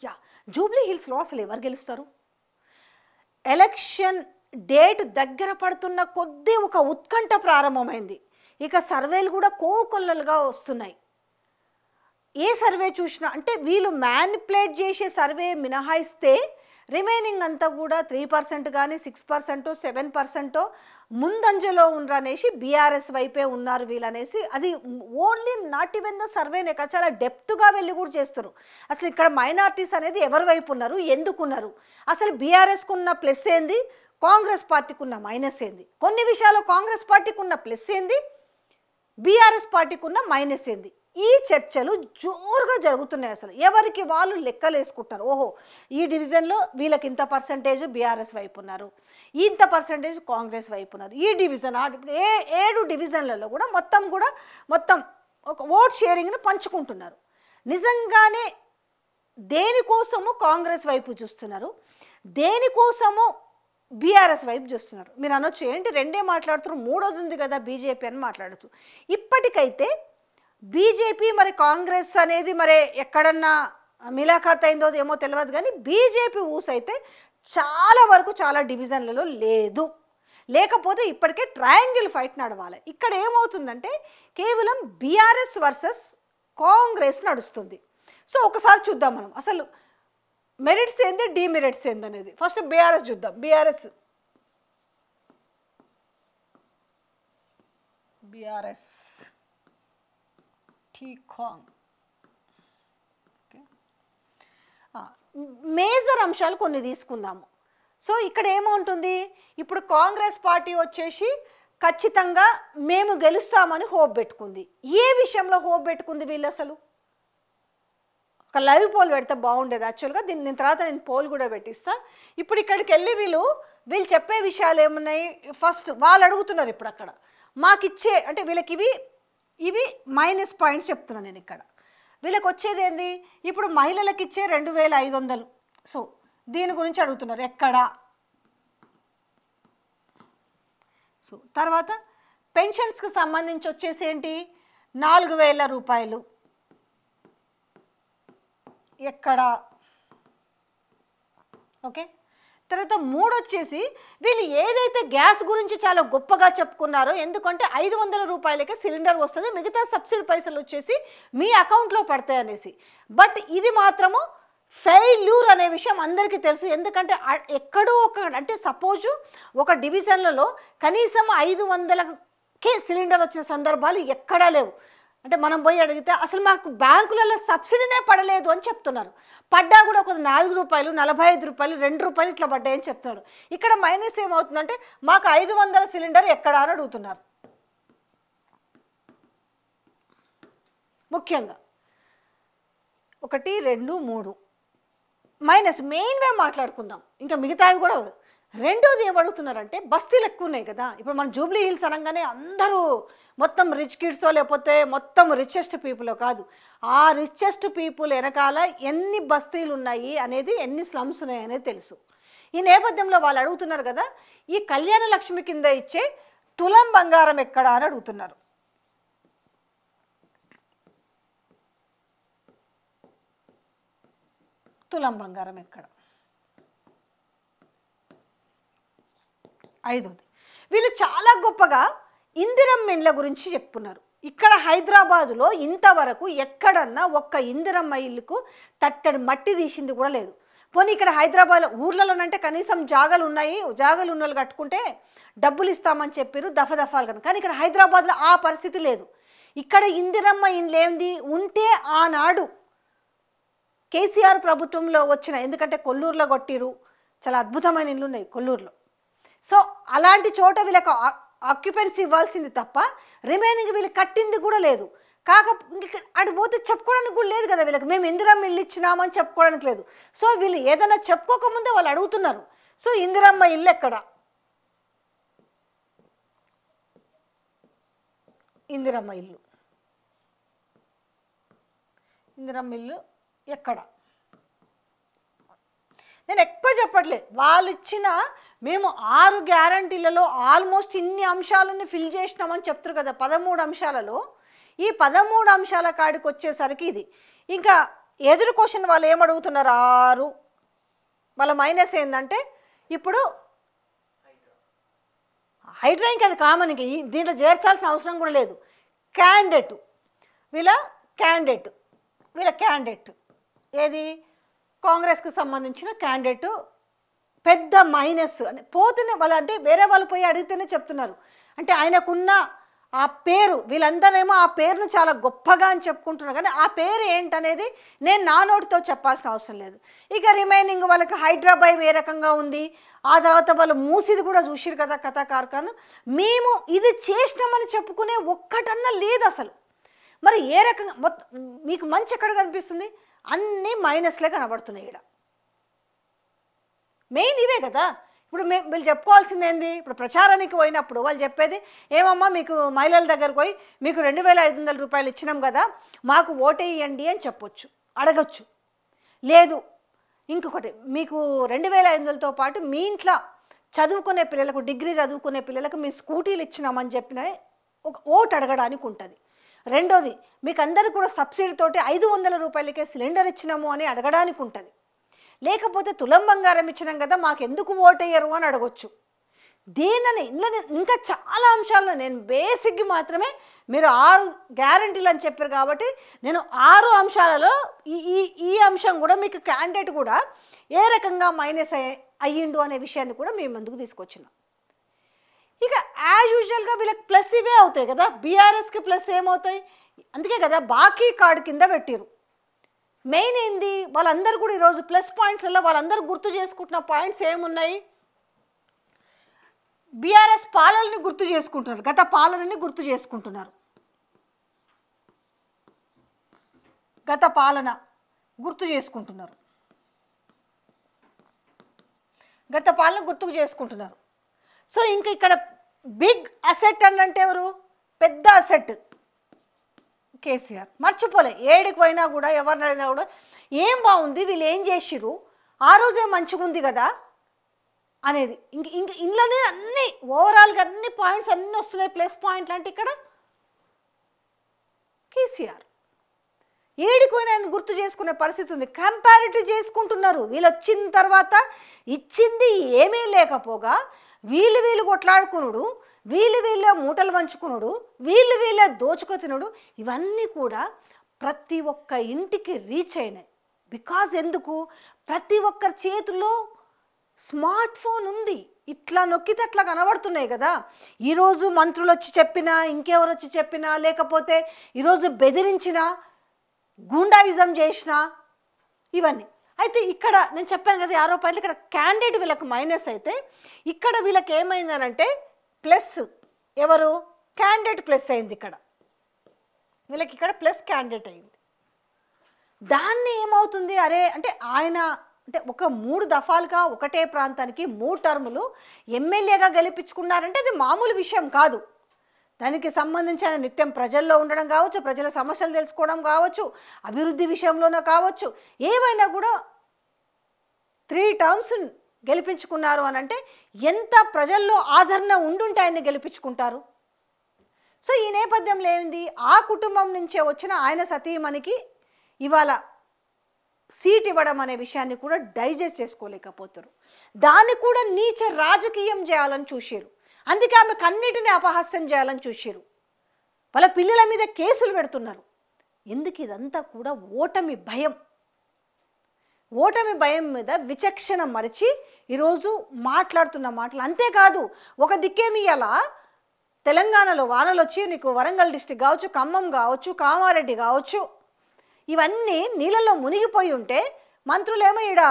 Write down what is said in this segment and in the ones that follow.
Yeah, Jubilee హిల్స్లో అసలు ఎవరు గెలుస్తారు? ఎలక్షన్ డేట్ దగ్గర పడుతున్న కొద్దీ ఒక ఉత్కంఠ ప్రారంభమైంది. ఇక సర్వేలు కూడా కోకొల్లలుగా వస్తున్నాయి. ఏ సర్వే చూసినా అంటే వీళ్ళు మ్యానిపులేట్ చేసే సర్వే మినహాయిస్తే రిమైనింగ్ అంతా కూడా 3% కానీ 6%, 7% ముందంజలో ఉన్నారనేసి బీఆర్ఎస్ వైపే ఉన్నారు వీళ్ళనేసి. అది ఓన్లీ నాట్ ఈవెన్ ద సర్వేనే కదా, చాలా డెప్త్గా వెళ్ళి కూడా చేస్తారు. అసలు ఇక్కడ మైనారిటీస్ అనేది ఎవరి వైపు ఉన్నారు, ఎందుకున్నారు, అసలు బీఆర్ఎస్కు ఉన్న ప్లస్ ఏంది, కాంగ్రెస్ పార్టీకి ఉన్న మైనస్ ఏంది, కొన్ని విషయాల్లో కాంగ్రెస్ పార్టీకి ఉన్న ప్లస్ ఏంది, బీఆర్ఎస్ పార్టీకి ఉన్న మైనస్ ఏంది, ఈ చర్చలు జోరుగా జరుగుతున్నాయి. అసలు ఎవరికి వాళ్ళు లెక్కలు వేసుకుంటారు. ఓహో, ఈ డివిజన్లో వీళ్ళకి ఇంత పర్సంటేజ్ బీఆర్ఎస్ వైపు ఉన్నారు, ఇంత పర్సంటేజ్ కాంగ్రెస్ వైపు ఉన్నారు. ఈ డివిజన్ 7 డివిజన్లలో కూడా మొత్తం ఒక ఓట్ షేరింగ్ని పంచుకుంటున్నారు. నిజంగానే దేనికోసము కాంగ్రెస్ వైపు చూస్తున్నారు, దేనికోసము బీఆర్ఎస్ వైపు చూస్తున్నారు. మీరు అనొచ్చు ఏంటి రెండే మాట్లాడుతున్నారు, మూడోది ఉంది కదా బీజేపీ అని మాట్లాడచ్చు. ఇప్పటికైతే బీజేపీ మరి కాంగ్రెస్ అనేది మరి ఎక్కడన్నా మిలాఖాత్ అయిందో ఏమో తెలియదు, కానీ బీజేపీ ఊసైతే చాలా వరకు చాలా డివిజన్లలో లేదు. లేకపోతే ఇప్పటికే ట్రయాంగిల్ ఫైట్ నడవాలి. ఇక్కడ ఏమవుతుందంటే కేవలం బీఆర్ఎస్ వర్సెస్ కాంగ్రెస్ నడుస్తుంది. సో ఒకసారి చూద్దాం మనం అసలు మెరిట్స్ ఏంది, డిమెరిట్స్ ఏంది అనేది. ఫస్ట్ బీఆర్ఎస్ చూద్దాం. బీఆర్ఎస్ మేజర్ అంశాలు కొన్ని తీసుకుందాము. సో ఇక్కడ ఏమవుతుంది, ఇప్పుడు కాంగ్రెస్ పార్టీ వచ్చేసి ఖచ్చితంగా మేము గెలుస్తామని హోప్ పెట్టుకుంది. ఏ విషయంలో హోప్ పెట్టుకుంది వీళ్ళు? అసలు ఒక లైవ్ పోల్ పెడితే బాగుండేది యాక్చువల్గా. దీని తర్వాత నేను పోల్ కూడా పెట్టిస్తా. ఇప్పుడు ఇక్కడికి వెళ్ళి వీళ్ళు చెప్పే విషయాలు ఏమున్నాయి, ఫస్ట్ వాళ్ళు అడుగుతున్నారు ఇప్పుడు అక్కడ మాకిచ్చే అంటే వీళ్ళకి ఇవి మైనస్ పాయింట్స్ చెప్తున్నాను నేను ఇక్కడ. వీళ్ళకి వచ్చేది ఏంది, ఇప్పుడు మహిళలకు ఇచ్చే 2500. సో దీని గురించి అడుగుతున్నారు ఎక్కడ. సో తర్వాత పెన్షన్స్కి సంబంధించి వచ్చేసి ఏంటి, 4000 రూపాయలు ఎక్కడ. ఓకే, తర్వాత 3 వచ్చేసి వీళ్ళు ఏదైతే గ్యాస్ గురించి చాలా గొప్పగా చెప్పుకున్నారో, ఎందుకంటే 500 రూపాయలకే సిలిండర్ వస్తుంది, మిగతా సబ్సిడీ పైసలు వచ్చేసి మీ అకౌంట్లో పడతాయి అనేసి. బట్ ఇది మాత్రము ఫెయిల్యూర్ అనే విషయం అందరికీ తెలుసు. ఎందుకంటే ఎక్కడో అంటే సపోజు ఒక డివిజన్లలో కనీసం 500కే సిలిండర్ వచ్చిన సందర్భాలు ఎక్కడా లేవు. అంటే మనం పోయి అడిగితే అసలు మాకు బ్యాంకులలో సబ్సిడీనే పడలేదు అని చెప్తున్నారు. పడ్డా కూడా ఒక 4 రూపాయలు, 45 రూపాయలు, 2 రూపాయలు ఇట్లా పడ్డాయని చెప్తున్నాడు. ఇక్కడ మైనస్ ఏమవుతుందంటే మాకు 500 సిలిండర్ ఎక్కడా అని అడుగుతున్నారు. ముఖ్యంగా 1, 2, 3 మైనస్ మెయిన్గా మాట్లాడుకుందాం, ఇంకా మిగతావి కూడా. రెండోది ఏమడుగుతున్నారంటే బస్తీలు ఎక్కువ ఉన్నాయి కదా. ఇప్పుడు మన జూబ్లీ హిల్స్ అనగానే అందరూ మొత్తం రిచ్ కిడ్సో లేకపోతే మొత్తం రిచెస్ట్ పీపుల్ కాదు, ఆ రిచెస్ట్ పీపుల్ వెనకాల ఎన్ని బస్తీలు ఉన్నాయి అనేది, ఎన్ని స్లమ్స్ ఉన్నాయి అనేది తెలుసు. ఈ నేపథ్యంలో వాళ్ళు అడుగుతున్నారు కదా, ఈ కళ్యాణ లక్ష్మి కింద ఇచ్చే తులం బంగారం ఎక్కడా అని అడుగుతున్నారు. తులం బంగారం ఎక్కడ. 5వది వీళ్ళు చాలా గొప్పగా ఇందిరమ్మ ఇండ్ల గురించి చెప్పుకున్నారు. ఇక్కడ హైదరాబాదులో ఇంతవరకు ఎక్కడన్నా ఒక్క ఇందిరమ్మ ఇల్లుకు తట్టడి మట్టి తీసింది కూడా లేదు. పోనీ ఇక్కడ హైదరాబాద్లో ఊర్లలోనంటే కనీసం జాగాలు ఉన్నాయి, జాగాలు ఉన్న వాళ్ళు కట్టుకుంటే డబ్బులు ఇస్తామని చెప్పారు దఫాలు కనుక. కానీ ఇక్కడ హైదరాబాద్లో ఆ పరిస్థితి లేదు. ఇక్కడ ఇందిరమ్మ ఇండ్లు ఏంది ఉంటే ఆనాడు కేసీఆర్ ప్రభుత్వంలో వచ్చిన, ఎందుకంటే కొల్లూరులో కొట్టిరు, చాలా అద్భుతమైన ఇల్లు ఉన్నాయి కొల్లూరులో. సో అలాంటి చోట వీళ్ళకి ఆక్యుపెన్సీ ఇవ్వాల్సింది తప్ప రిమైనింగ్ వీళ్ళు కట్టింది కూడా లేదు. అటు పోతే చెప్పుకోవడానికి కూడా లేదు కదా వీళ్ళకి, మేము ఇందిరమ్మ ఇల్లు ఇచ్చినామని చెప్పుకోవడానికి లేదు. సో వీళ్ళు ఏదైనా చెప్పుకోకముందే వాళ్ళు అడుగుతున్నారు. సో ఇందిరమ్మ ఇల్లు ఎక్కడ, ఇందిరమ్మ ఇల్లు ఎక్కడ. నేను ఎక్కువ చెప్పట్లేదు, వాళ్ళు ఇచ్చిన మేము 6 గ్యారంటీలలో ఆల్మోస్ట్ ఇన్ని అంశాలని ఫిల్ చేసినామని చెప్తారు కదా 13 అంశాలలో. ఈ 13 అంశాల కాడికి వచ్చేసరికి ఇది ఇంకా ఎదురు క్వశ్చన్ వాళ్ళు ఏమడుగుతున్నారు 6 వాళ్ళ మైనస్ ఏంటంటే ఇప్పుడు హైడ్రా ఇంకా అది కామన్, ఇంక దీంట్లో చేర్చాల్సిన అవసరం కూడా లేదు. క్యాండిడేట్ వీళ్ళ క్యాండిడేట్ ఏది కాంగ్రెస్కి సంబంధించిన క్యాండిడేట్ పెద్ద మైనస్ అని పోతేనే వాళ్ళు, అంటే వేరే వాళ్ళు పోయి అడిగితేనే చెప్తున్నారు. అంటే ఆయనకున్న ఆ పేరు, వీళ్ళందరేమో ఆ పేరును చాలా గొప్పగా అని చెప్పుకుంటున్నారు, కానీ ఆ పేరు ఏంటనేది నేను నా నోటితో చెప్పాల్సిన అవసరం లేదు. ఇక రిమైనింగ్ వాళ్ళకి హైదరాబాద్ ఏ రకంగా ఉంది, ఆ తర్వాత వాళ్ళు మూసిది కూడా చూసిరు కదా కథా కార్ఖాను. మేము ఇది చేసినామని చెప్పుకునే ఒక్కటన్నా లేదు అసలు. మరి ఏ రకంగా మొత్తం మీకు మంచి ఎక్కడ కనిపిస్తుంది? అన్నీ మైనస్లే కనబడుతున్నాయి. ఇక్కడ మెయిన్ ఇవే కదా. ఇప్పుడు వీళ్ళు చెప్పుకోవాల్సింది ఏంది? ఇప్పుడు ప్రచారానికి పోయినప్పుడు వాళ్ళు చెప్పేది ఏమమ్మా, మీకు మహిళల దగ్గరకు పోయి మీకు 2500 రూపాయలు ఇచ్చినాం కదా, మాకు ఓటేయండి అని చెప్పొచ్చు, అడగచ్చు. లేదు ఇంకొకటి, మీకు 2500తో పాటు మీ ఇంట్లో చదువుకునే పిల్లలకు, డిగ్రీ చదువుకునే పిల్లలకు మీ స్కూటీలు ఇచ్చినామని చెప్పిన ఒక ఓటు అడగడానికి ఉంటుంది. రెండోది, మీకు అందరికీ కూడా సబ్సిడీతోటి 500 రూపాయలకే సిలిండర్ ఇచ్చినాము అని అడగడానికి ఉంటుంది. లేకపోతే తులం బంగారం ఇచ్చినాం కదా, మాకు ఎందుకు ఓటేయరు అని అడగొచ్చు. దీనిని ఇంకా చాలా అంశాలను నేను బేసిక్గా మాత్రమే, మీరు 6 గ్యారంటీలు అని చెప్పారు కాబట్టి నేను 6 అంశాలలో ఈ అంశం కూడా మీకు క్యాండిడేట్ కూడా ఏ రకంగా మైనస్ అయ్యిండు అనే విషయాన్ని కూడా మేము ముందుకు తీసుకొచ్చినాం. ఇక యాజ్ యూజువల్గా వీళ్ళకి ప్లస్ ఇవే అవుతాయి కదా, బీఆర్ఎస్కి ప్లస్ ఏమవుతాయి? అందుకే కదా బాకీ కార్డు కింద పెట్టిరు. మెయిన్ ఏంది, వాళ్ళందరూ కూడా ఈరోజు ప్లస్ పాయింట్స్లలో వాళ్ళందరూ గుర్తు చేసుకుంటున్న పాయింట్స్ ఏమున్నాయి? బీఆర్ఎస్ పాలనని గుర్తు చేసుకుంటున్నారు, గత పాలనని గుర్తు చేసుకుంటున్నారు, గత పాలన గుర్తు చేసుకుంటున్నారు, గత పాలన గుర్తుకు చేసుకుంటున్నారు. సో ఇంకా ఇక్కడ బిగ్ అసెట్ అంటే ఎవరు? పెద్ద అసెట్ కేసీఆర్. మర్చిపోలే, ఏడికి పోయినా కూడా ఎవరినైనా కూడా ఏం బాగుంది, వీళ్ళు ఏం చేసిర్రు, ఆ రోజే మంచిగా ఉంది కదా అనేది. ఇంక ఇంట్లోనే అన్ని ఓవరాల్గా అన్ని పాయింట్స్ అన్నీ వస్తున్నాయి ప్లస్ పాయింట్లు. అంటే ఇక్కడ కేసీఆర్ ఏడికి పోయినా ఆయన గుర్తు చేసుకునే పరిస్థితి ఉంది. కంపారిటివ్ చేసుకుంటున్నారు. వీళ్ళు వచ్చిన తర్వాత ఇచ్చింది ఏమీ లేకపోగా వీళ్ళు కొట్లాడుకునుడు, వీళ్ళే మూటలు వంచుకునుడు, వీళ్ళే దోచుకు తినుడు, ఇవన్నీ కూడా ప్రతి ఒక్క ఇంటికి రీచ్ అయినాయి. బికాజ్ ఎందుకు? ప్రతి ఒక్కరి చేతుల్లో స్మార్ట్ ఫోన్ ఉంది. ఇట్లా నొక్కితే అట్లా కనబడుతున్నాయి కదా. ఈరోజు మంత్రులు వచ్చి చెప్పినా, ఇంకెవరు వచ్చి చెప్పినా, లేకపోతే ఈరోజు బెదిరించినా, గూండాయిజం చేసినా, ఇవన్నీ. అయితే ఇక్కడ నేను చెప్పాను కదా 6 పాయింట్లు. ఇక్కడ క్యాండిడేట్ వీళ్ళకి మైనస్ అయితే, ఇక్కడ వీళ్ళకి ఏమైందనంటే ప్లస్. ఎవరు? క్యాండిడేట్ ప్లస్ అయింది. ఇక్కడ వీళ్ళకి ఇక్కడ ప్లస్ క్యాండిడేట్ అయింది. దాన్ని ఏమవుతుంది, అరే అంటే ఆయన అంటే ఒక 3 దఫాలుగా ఒకటే ప్రాంతానికి 3 టర్ములు ఎమ్మెల్యేగా గెలిపించుకున్నారంటే అది మామూలు విషయం కాదు. దానికి సంబంధించి ఆయన నిత్యం ప్రజల్లో ఉండడం కావచ్చు, ప్రజల సమస్యలు తెలుసుకోవడం కావచ్చు, అభివృద్ధి విషయంలోనే కావచ్చు, ఏవైనా కూడా 3 టర్మ్స్ గెలిపించుకున్నారు అని అంటే ఎంత ప్రజల్లో ఆదరణ ఉండుంటే ఆయన్ని గెలిపించుకుంటారు. సో ఈ నేపథ్యంలో ఏంది, ఆ కుటుంబం నుంచే వచ్చిన ఆయన సతీమణికి ఇవాళ సీట్ ఇవ్వడం అనే విషయాన్ని కూడా డైజెస్ట్ చేసుకోలేకపోతారు. దాన్ని కూడా నీచ రాజకీయం చేయాలని చూసారు. అందుకే ఆమెకు అన్నిటినీ అపహాస్యం చేయాలని చూసారు. వాళ్ళ పిల్లల మీద కేసులు పెడుతున్నారు. ఎందుకు? ఇదంతా కూడా ఓటమి భయం. ఓటమి భయం మీద విచక్షణ మరిచి ఈరోజు మాట్లాడుతున్న మాటలు. అంతేకాదు, ఒక దిక్కేమి ఇలా తెలంగాణలో వానలు వచ్చి నీకు వరంగల్ డిస్టిక్ కావచ్చు, ఖమ్మం కావచ్చు, కామారెడ్డి కావచ్చు, ఇవన్నీ నీళ్ళల్లో మునిగిపోయి ఉంటే మంత్రులేమో ఈడ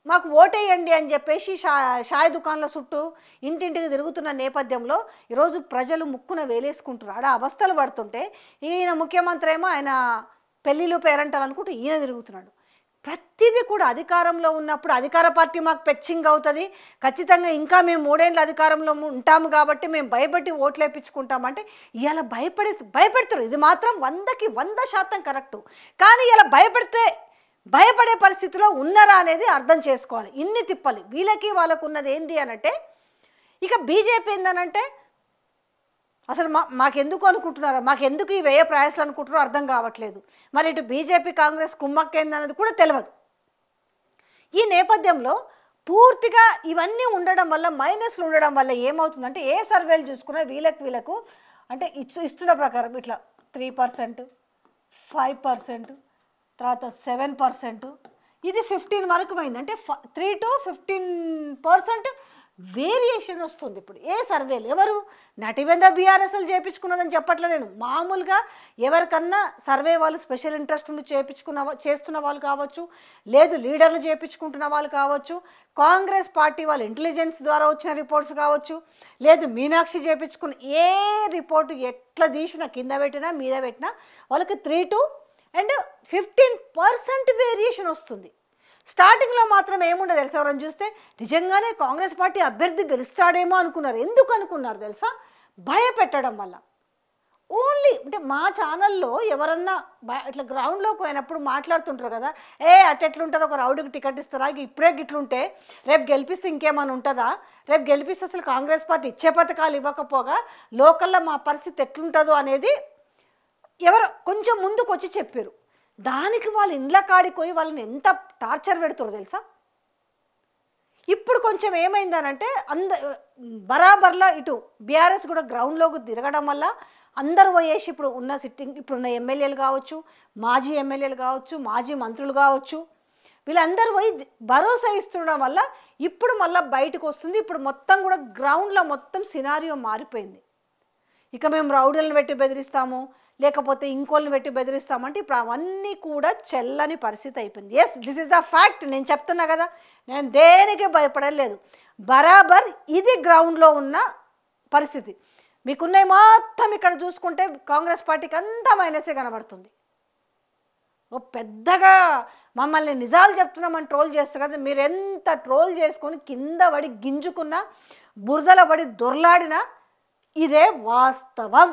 మాకు ఓటేయండి అని చెప్పేసి షాయి దుకాణాల చుట్టూ ఇంటింటికి తిరుగుతున్న నేపథ్యంలో ఈరోజు ప్రజలు ముక్కున వేలేసుకుంటున్నారు. ఆడ అవస్థలు పడుతుంటే ఈయన ముఖ్యమంత్రి ఏమో ఆయన పెళ్ళిళ్ళు పేరంటాలు అనుకుంటూ ఈయన తిరుగుతున్నాడు. ప్రతిదీ కూడా అధికారంలో ఉన్నప్పుడు అధికార పార్టీ మాకు పెచ్చింగ్ అవుతుంది, ఖచ్చితంగా ఇంకా మేము 3 ఏళ్ళ అధికారంలో ఉంటాము కాబట్టి మేము భయపెట్టి ఓట్లు వేయించుకుంటామంటే ఇలా భయపెడతారు. ఇది మాత్రం 100కి 100% కరెక్టు. కానీ ఇలా భయపడే పరిస్థితిలో ఉన్నారా అనేది అర్థం చేసుకోవాలి. ఇన్ని తిప్పలి వీళ్ళకి వాళ్ళకు ఉన్నది ఏంది అనంటే, ఇక బీజేపీ ఏందనంటే అసలు మాకెందుకు అనుకుంటున్నారా, మాకెందుకు ఈ వ్యయ ప్రయాసాలు అనుకుంటున్నారో అర్థం కావట్లేదు. మరి ఇటు బీజేపీ కాంగ్రెస్ కుమ్మక్కేందనేది కూడా తెలియదు. ఈ నేపథ్యంలో పూర్తిగా ఇవన్నీ ఉండడం వల్ల, మైనస్లు ఉండడం వల్ల ఏమవుతుందంటే ఏ సర్వేలు చూసుకున్నా వీళ్ళకు అంటే ఇస్తున్న ప్రకారం ఇట్లా 3%, 5%, తర్వాత 7%, ఇది 15 వరకు పోయింది. అంటే 3 to 15% వేరియేషన్ వస్తుంది ఇప్పుడు ఏ సర్వేలు. ఎవరు నటివేంద బీఆర్ఎస్ఎల్ చేయించుకున్నదని చెప్పట్లే నేను. మామూలుగా ఎవరికన్నా సర్వే వాళ్ళు స్పెషల్ ఇంట్రెస్ట్ ఉండి చేస్తున్న వాళ్ళు కావచ్చు, లేదు లీడర్లు చేయించుకుంటున్న వాళ్ళు కావచ్చు, కాంగ్రెస్ పార్టీ వాళ్ళు ఇంటెలిజెన్స్ ద్వారా వచ్చిన రిపోర్ట్స్ కావచ్చు, లేదు మీనాక్షి చేయించుకున్న ఏ రిపోర్టు ఎట్లా తీసినా కింద పెట్టినా మీద పెట్టినా వాళ్ళకి 3 to 15% వేరియేషన్ వస్తుంది. స్టార్టింగ్లో మాత్రం ఏముండదు తెలుసా, ఎవరైనా చూస్తే నిజంగానే కాంగ్రెస్ పార్టీ అభ్యర్థి గెలుస్తాడేమో అనుకున్నారు. ఎందుకు అనుకున్నారు తెలుసా? భయపెట్టడం వల్ల. ఓన్లీ అంటే మా ఛానల్లో ఎవరన్నా ఇట్లా గ్రౌండ్లోకి పోయినప్పుడు మాట్లాడుతుంటారు కదా, అట్టెట్లుంటారు, ఒక రౌడీకి టికెట్ ఇస్తారా, ఇప్పుడే గిట్లుంటే రేపు గెలిపిస్తే ఇంకేమైనా ఉంటుందా, రేపు గెలిపిస్తే అసలు కాంగ్రెస్ పార్టీ ఇచ్చే పథకాలు ఇవ్వకపోగా లోకల్లో మా పరిస్థితి ఎట్లుంటుందో అనేది ఎవరు కొంచెం ముందుకు వచ్చి చెప్పారు. దానికి వాళ్ళు ఇండ్ల కాడికి పోయి వాళ్ళని ఎంత టార్చర్ పెడుతారో తెలుసా. ఇప్పుడు కొంచెం ఏమైందనంటే బరాబర్లా ఇటు బీఆర్ఎస్ కూడా గ్రౌండ్లోకి తిరగడం వల్ల అందరూ పోయేసి ఇప్పుడున్న ఎమ్మెల్యేలు కావచ్చు, మాజీ ఎమ్మెల్యేలు కావచ్చు, మాజీ మంత్రులు కావచ్చు, వీళ్ళందరూ పోయి భరోసా ఇస్తుండడం వల్ల ఇప్పుడు మళ్ళీ బయటకు వస్తుంది. ఇప్పుడు మొత్తం కూడా గ్రౌండ్లో మొత్తం సినారియో మారిపోయింది. ఇక మేము రౌడీలను పెట్టి బెదిరిస్తాము, లేకపోతే ఇంకోళ్ళని పెట్టి బెదిరిస్తామంటే ఇప్పుడు అవన్నీ కూడా చెల్లని పరిస్థితి అయిపోయింది. Yes, this is the fact. నేను చెప్తున్నా కదా, నేను దేనికి భయపడలేదు. బరాబర్ ఇది గ్రౌండ్లో ఉన్న పరిస్థితి. మీకున్నవి మొత్తం ఇక్కడ చూసుకుంటే కాంగ్రెస్ పార్టీకి అంతా మైనసే కనబడుతుంది. ఓ పెద్దగా మమ్మల్ని నిజాలు చెప్తున్నామని ట్రోల్ చేస్తారు కదా, మీరు ఎంత ట్రోల్ చేసుకొని కింద పడి గింజుకున్నా, బురదల పడి దొర్లాడినా ఇదే వాస్తవం.